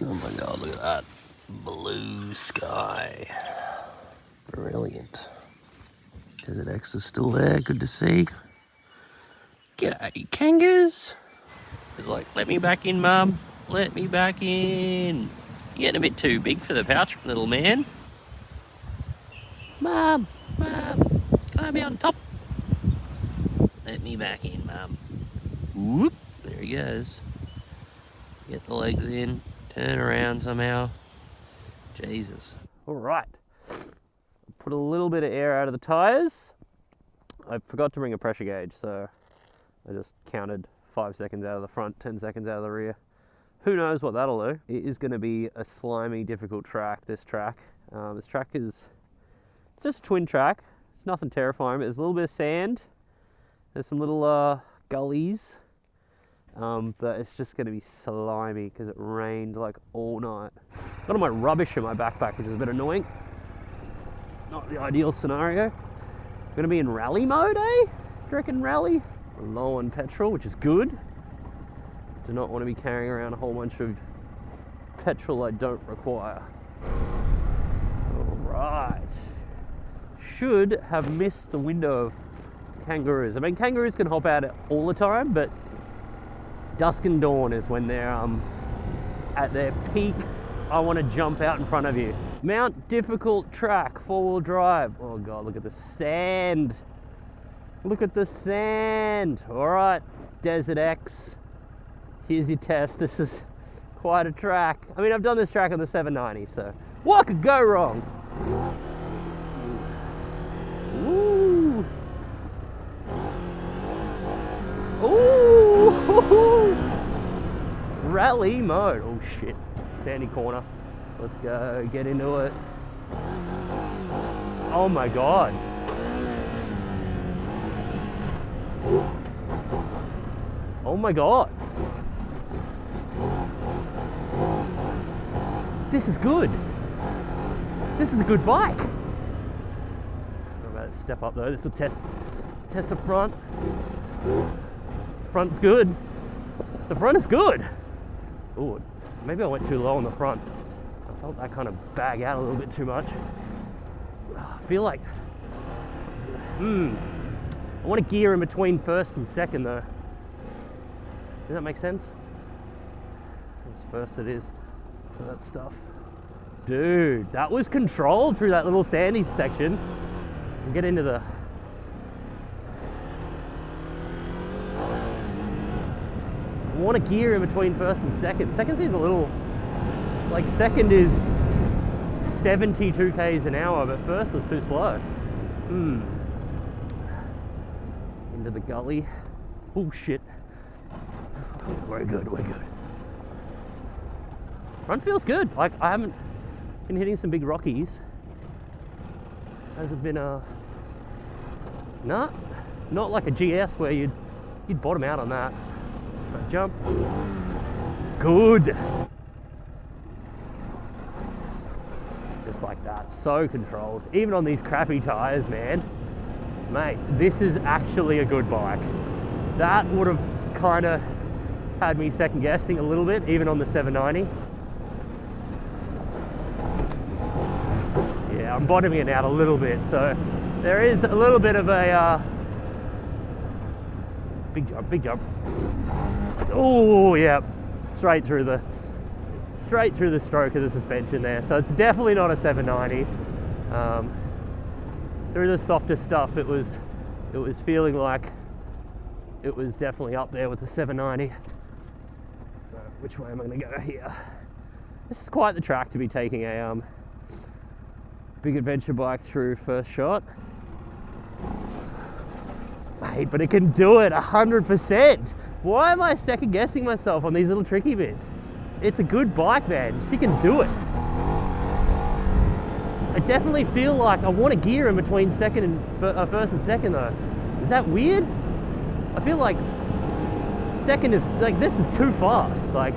Oh my god, look at that. Blue sky. Brilliant. Desert X is still there, good to see. G'day, kangaroos. It's like, let me back in, Mum. Let me back in. You're getting a bit too big for the pouch, little man. Mum, Mum, can I be on top? Let me back in, Mum. Whoop, there he goes. Get the legs in, turn around somehow. Jesus. All right. Put a little bit of air out of the tires. I forgot to bring a pressure gauge, so I just counted 5 seconds out of the front, 10 seconds out of the rear. Who knows what that'll do. It is going to be a slimy, difficult track, this track. This track is, it's just a twin track. It's nothing terrifying, but there's a little bit of sand. There's some little gullies. But it's just going to be slimy because it rained like all night. Got all my rubbish in my backpack, which is a bit annoying. Not the ideal scenario. Going to be in rally mode, eh? Do you reckon rally? Low on petrol, which is good. Do not want to be carrying around a whole bunch of petrol I don't require. Alright. Should have missed the window of kangaroos. I mean, kangaroos can hop out all the time, but dusk and dawn is when they're at their peak. I want to jump out in front of you. Mount difficult track, 4-wheel drive. Oh god, look at the sand. Look at the sand. Alright, Desert X. Here's your test. This is quite a track. I mean, I've done this track on the 790, so what could go wrong? Ooh. Ooh. Rally mode. Oh shit. Sandy corner. Let's go. Get into it. Oh my god. Oh my god. This is good. This is a good bike. I'm about to step up though. This will test the front. Front's good. The front is good. Ooh, maybe I went too low on the front. I felt that kind of bag out a little bit too much. I feel like I want to gear in between first and second though. Does that make sense? First it is for that stuff. Dude, that was controlled through that little sandy section. We'll get into the... I want to gear in between first and second. Second seems a little... Like second is 72 k's an hour, but first was too slow. Into the gully. Oh shit. We're good, we're good. Front feels good. Like I haven't been hitting some big rockies. Hasn't been nah, not like a GS where you'd bottom out on that. But jump. Good. Just like that. So controlled. Even on these crappy tires, man. Mate, this is actually a good bike. That would have kind of had me second guessing a little bit, even on the 790. Yeah, I'm bottoming it out a little bit, so there is a little bit of a big jump. Oh yeah, straight through the stroke of the suspension there. So it's definitely not a 790. Through the softer stuff, it was feeling like it was definitely up there with the 790. Which way am I going to go here? This is quite the track to be taking a big adventure bike through first shot. Mate, but it can do it 100%. Why am I second guessing myself on these little tricky bits? It's a good bike, man. She can do it. I definitely feel like I want to gear in between first and second though. Is that weird? I feel like second is like, this is too fast. Like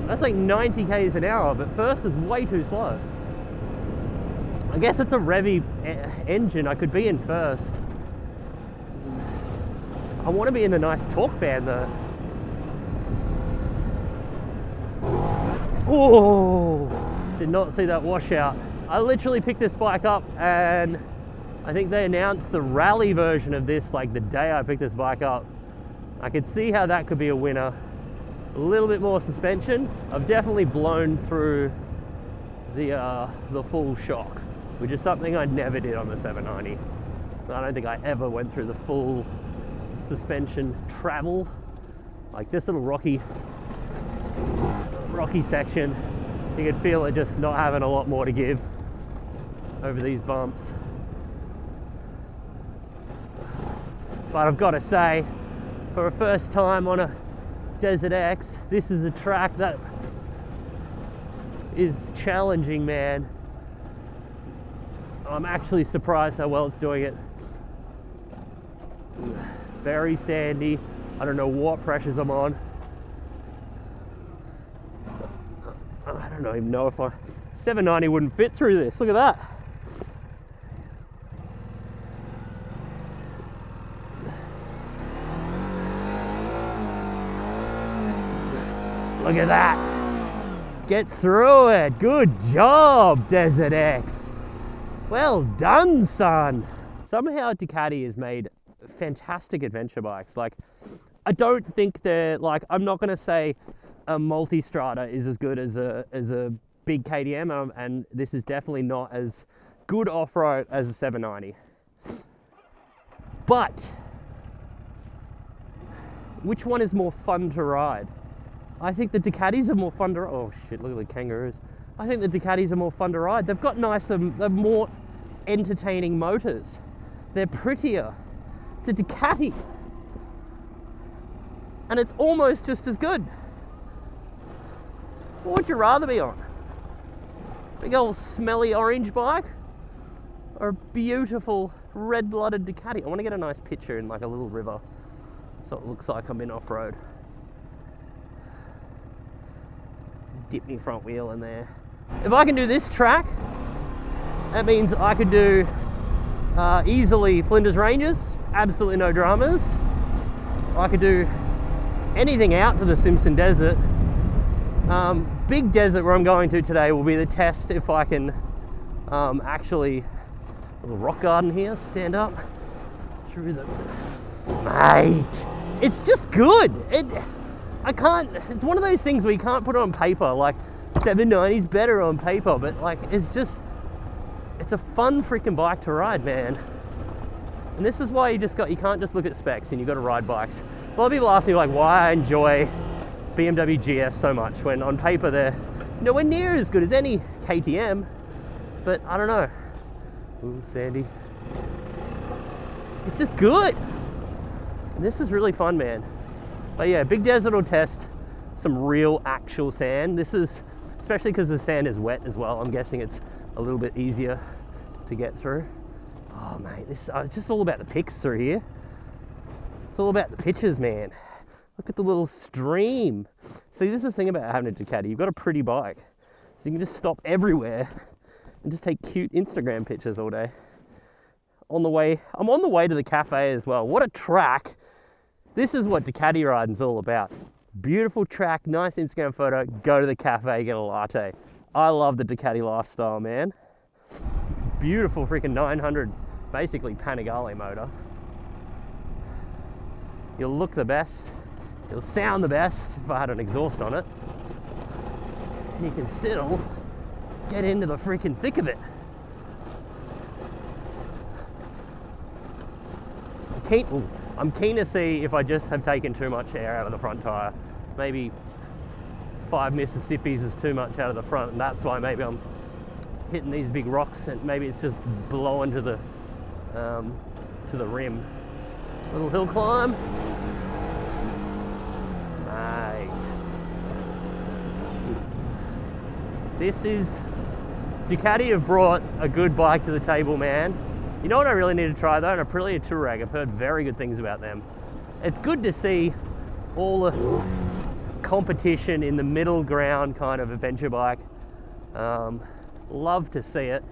that's like 90 k's an hour, but first is way too slow. I guess it's a revvy engine. I could be in first. I want to be in a nice torque band though. Oh, did not see that washout. I literally picked this bike up, and I think they announced the rally version of this like the day I picked this bike up. I could see how that could be a winner. A little bit more suspension. I've definitely blown through the full shock, which is something I never did on the 790. I don't think I ever went through the full suspension travel. Like this little rocky section, you could feel it just not having a lot more to give over these bumps. But I've got to say, for a first time on a Desert X, this is a track that is challenging, man. I'm actually surprised how well it's doing it. Very sandy. I don't know what pressures I'm on. I don't even know if 790 wouldn't fit through this. Look at that. Look at that. Get through it. Good job, Desert X. Well done, son. Somehow Ducati has made fantastic adventure bikes. Like, I don't think they're like, I'm not going to say a multi-strata is as good as a big KTM, and this is definitely not as good off-road as a 790. But which one is more fun to ride? I think the Ducatis are more fun to ride. Oh shit, look at the Kangaroos. I think the Ducatis are more fun to ride. They've got nicer, they're more entertaining motors. They're prettier. It's a Ducati. And it's almost just as good. What would you rather be on? Big old smelly orange bike? Or a beautiful red-blooded Ducati? I want to get a nice picture in like a little river, so it looks like I'm in off-road. Dip me front wheel in there. If I can do this track, that means I could do easily Flinders Ranges, absolutely no dramas. I could do anything out to the Simpson Desert. Big desert where I'm going to today will be the test if I can actually, a little rock garden here, stand up through the, mate, it's just good. It's one of those things where you can't put it on paper. Like 790's better on paper, but like it's a fun freaking bike to ride, man. And this is why you can't just look at specs and you got to ride bikes. A lot of people ask me like why I enjoy BMW GS so much when on paper they're nowhere near as good as any KTM, but I don't know. Ooh, sandy. It's just good. And this is really fun, man. But yeah, Big Desert will test some real actual sand. This is, especially because the sand is wet as well, I'm guessing it's a little bit easier to get through. Oh mate, it's just all about the pics through here. It's all about the pictures, man. Look at the little stream. See, this is the thing about having a Ducati. You've got a pretty bike, so you can just stop everywhere and just take cute Instagram pictures all day. I'm on the way to the cafe as well. What a track. This is what Ducati riding's all about. Beautiful track, nice Instagram photo, go to the cafe, get a latte. I love the Ducati lifestyle, man. Beautiful freaking 900, basically Panigale motor. You'll look the best, it'll sound the best if I had an exhaust on it. And you can still get into the freaking thick of it. I'm keen to see if I just have taken too much air out of the front tyre. Maybe 5 Mississippis is too much out of the front, and that's why maybe I'm hitting these big rocks, and maybe it's just blowing to the rim. Little hill climb. Mate. This is, Ducati have brought a good bike to the table, man. You know what I really need to try though? An Aprilia Touareg. I've heard very good things about them. It's good to see all the competition in the middle ground kind of adventure bike. Love to see it.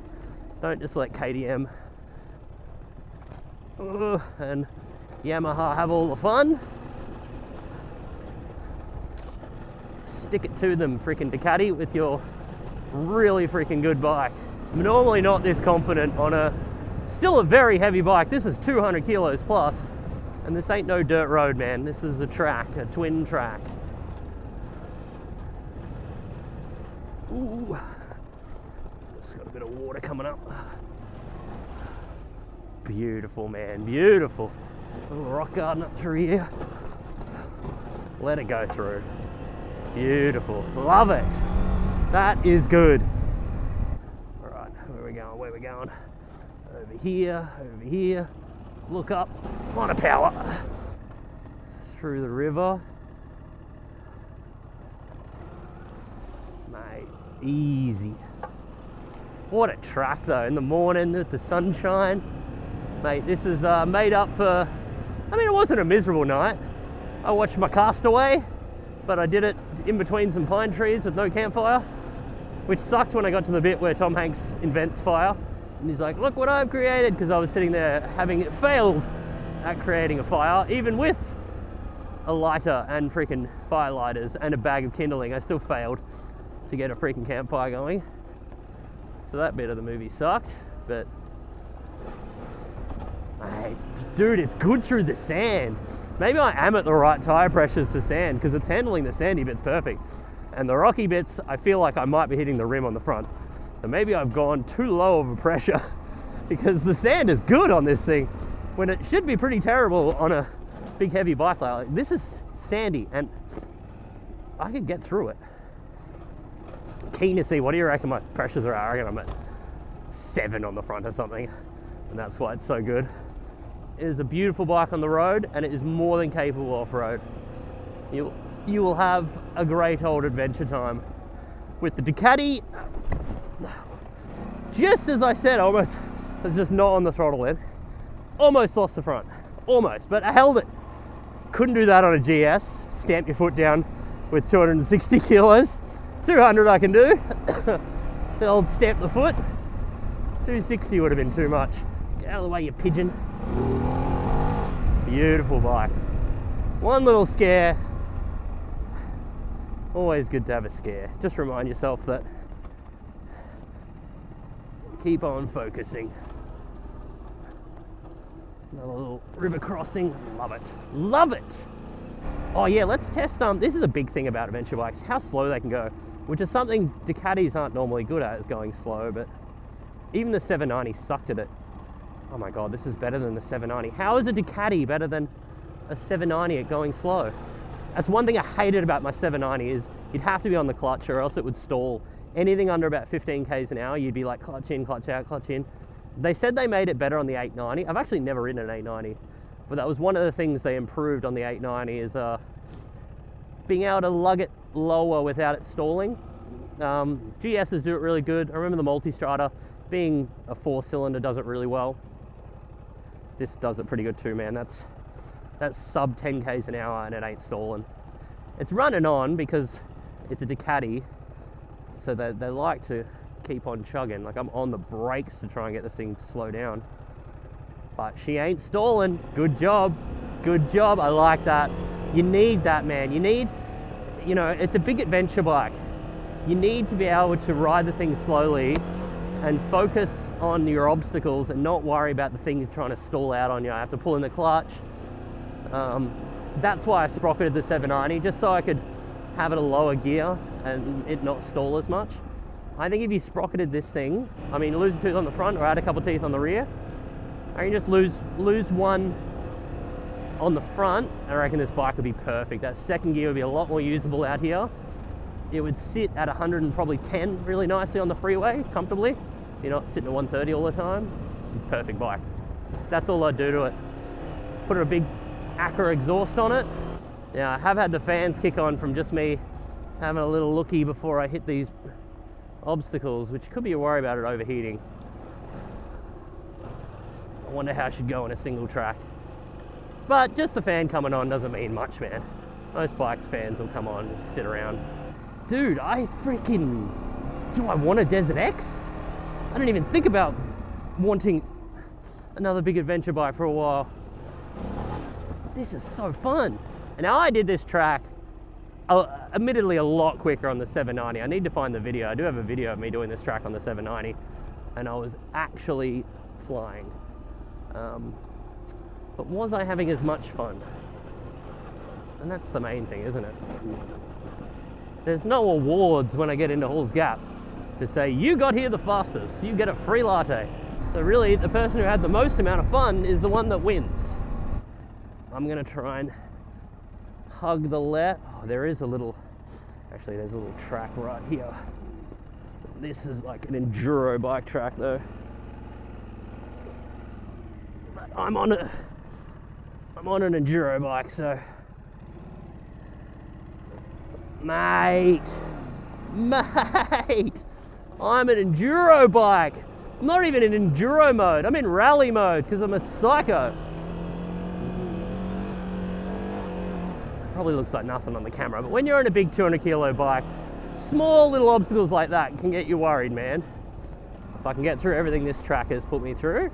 Don't just let KTM and Yamaha have all the fun. stick it to them, freaking Ducati, with your really freaking good bike. I'm normally not this confident on a still a very heavy bike. This is 200 kilos plus, and this ain't no dirt road, man. This is a track, a twin track. Ooh, just got a bit of water coming up. Beautiful, man, beautiful. Little rock garden up through here. Let it go through. Beautiful, love it. That is good. All right, where are we going, where are we going? Over here, look up, a lot of power. Through the river. Mate, easy. What a track though, in the morning with the sunshine. Mate, this is made up for, I mean, it wasn't a miserable night. I watched my Castaway, but I did it in between some pine trees with no campfire, which sucked when I got to the bit where Tom Hanks invents fire. And he's like, look what I've created, because I was sitting there having failed at creating a fire, even with a lighter and freaking fire lighters and a bag of kindling. I still failed to get a freaking campfire going. So that bit of the movie sucked, but mate, dude, it's good through the sand. Maybe I am at the right tire pressures for sand, because it's handling the sandy bits perfect. And the rocky bits, I feel like I might be hitting the rim on the front. So maybe I've gone too low of a pressure, because the sand is good on this thing when it should be pretty terrible on a big heavy bike like this. Is sandy and I can get through it. Keen to see, what do you reckon my pressures are at? I reckon I'm at 7 on the front or something, and that's why it's so good. It is a beautiful bike on the road, and it is more than capable off-road. You will have a great old adventure time with the Ducati. Just as I said, I was just not on the throttle then. Almost lost the front, almost, but I held it. Couldn't do that on a GS. Stamp your foot down with 260 kilos. 200 I can do. The old stamp the foot. 260 would have been too much. Get out of the way, you pigeon. Beautiful bike. One little scare. Always good to have a scare. Just remind yourself that keep on focusing. Another little river crossing. Love it. Love it. Oh yeah, let's test, this is a big thing about adventure bikes, how slow they can go, which is something Ducatis aren't normally good at, is going slow, but even the 790 sucked at it. Oh my God, this is better than the 790. How is a Ducati better than a 790 at going slow? That's one thing I hated about my 790, is you'd have to be on the clutch or else it would stall. Anything under about 15 k's an hour, you'd be like clutch in, clutch out, clutch in. They said they made it better on the 890. I've actually never ridden an 890, but that was one of the things they improved on the 890, is being able to lug it lower without it stalling. GSs do it really good. I remember the Multistrada, being a 4-cylinder, does it really well. This does it pretty good too, man. That's sub 10 k's an hour and it ain't stalling. It's running on because it's a Ducati, so they like to keep on chugging. Like, I'm on the brakes to try and get this thing to slow down, but she ain't stalling. Good job, good job. I like that. You need that, man. You need, you know, it's a big adventure bike. You need to be able to ride the thing slowly and focus on your obstacles and not worry about the thing trying to stall out on you. I have to pull in the clutch. That's why I sprocketed the 790, just so I could have it a lower gear and it not stall as much. I think if you sprocketed this thing, I mean, lose a tooth on the front or add a couple of teeth on the rear, I can just lose one on the front. I reckon this bike would be perfect. That second gear would be a lot more usable out here. It would sit at 110 really nicely on the freeway, comfortably. So you're not sitting at 130 all the time. Perfect bike. That's all I'd do to it. Put a big Acura exhaust on it. Now, I have had the fans kick on from just me having a little looky before I hit these obstacles, which could be a worry about it overheating. I wonder how it should go on a single track. But just the fan coming on doesn't mean much, man. Most bikes fans will come on and just sit around. Dude, I freaking... Do I want a Desert X? I didn't even think about wanting another big adventure bike for a while. This is so fun. And now I did this track admittedly a lot quicker on the 790. I need to find the video. I do have a video of me doing this track on the 790, and I was actually flying. But was I having as much fun? And that's the main thing, isn't it? There's no awards when I get into Halls Gap to say, you got here the fastest, you get a free latte. So really, the person who had the most amount of fun is the one that wins. I'm gonna try and hug the left. Oh, there is a little, actually there's a little track right here. This is like an enduro bike track though. But I'm on an enduro bike, so. Mate, I'm an enduro bike. I'm not even in enduro mode, I'm in rally mode because I'm a psycho. Probably looks like nothing on the camera, but when you're on a big 200 kilo bike, small little obstacles like that can get you worried, man. If I can get through everything this track has put me through,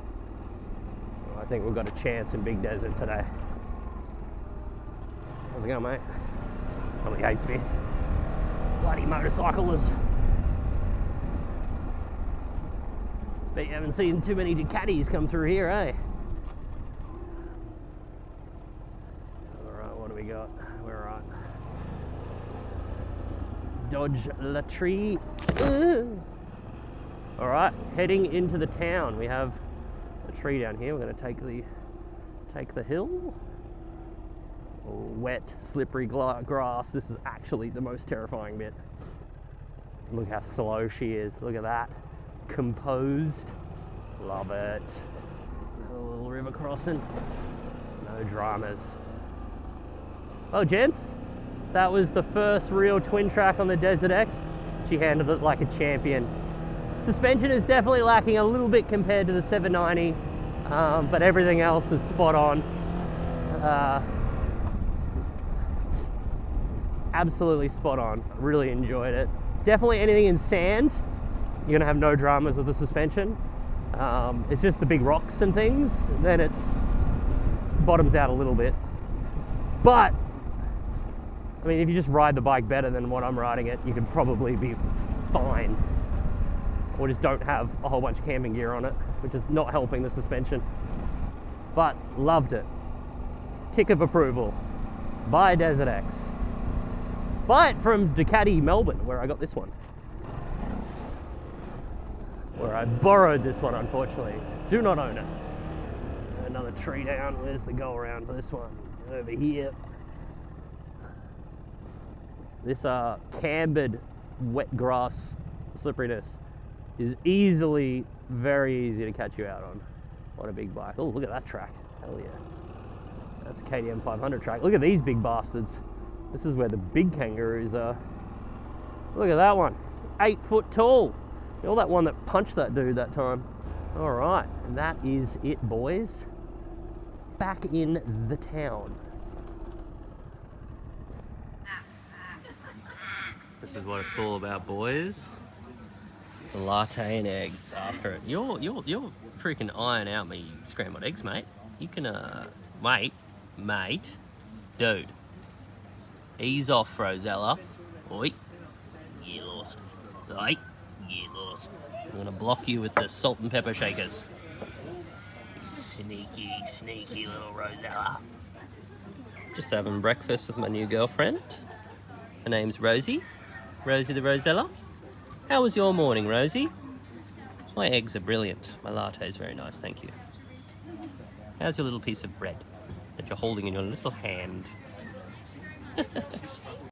I think we've got a chance in Big Desert today. How's it going, mate? Probably hates me. Bloody motorcyclers. Bet you haven't seen too many Ducatis come through here, eh? Alright, what do we got? We're right. Dodge La Tree. Alright, heading into the town. We have a tree down here. We're going to take the hill. Wet, slippery grass. This is actually the most terrifying bit. Look how slow she is. Look at that. Composed. Love it. A little river crossing. No dramas. Oh, gents, that was the first real twin track on the Desert X. She handled it like a champion. Suspension is definitely lacking a little bit compared to the 790, but everything else is spot on. Absolutely spot on. Really enjoyed it. Definitely anything in sand, you're gonna have no dramas with the suspension. It's just the big rocks and things, then it's bottoms out a little bit. But I mean, if you just ride the bike better than what I'm riding it, you can probably be fine. Or just don't have a whole bunch of camping gear on it, which is not helping the suspension. But loved it. Tick of approval. Buy Desert X. Buy it from Ducati Melbourne, where I got this one. Where I borrowed this one, unfortunately. Do not own it. Another tree down. Where's the go around for this one? Over here. This cambered wet grass slipperiness is easily, very easy to catch you out on a big bike. Oh, look at that track. Hell yeah. That's a KTM 500 track. Look at these big bastards. This is where the big kangaroos are. Look at that one. 8 foot tall. You're that one that punched that dude that time. All right, and that is it, boys. Back in the town. This is what it's all about, boys. The latte and eggs after it. You're freaking iron out me scrambled eggs, mate. You can mate, dude. Ease off, Rosella. Oi, you lost. Oi, you lost. I'm gonna block you with the salt and pepper shakers. Sneaky, sneaky little Rosella. Just having breakfast with my new girlfriend. Her name's Rosie. Rosie the Rosella. How was your morning, Rosie? My eggs are brilliant. My latte is very nice, thank you. How's your little piece of bread that you're holding in your little hand?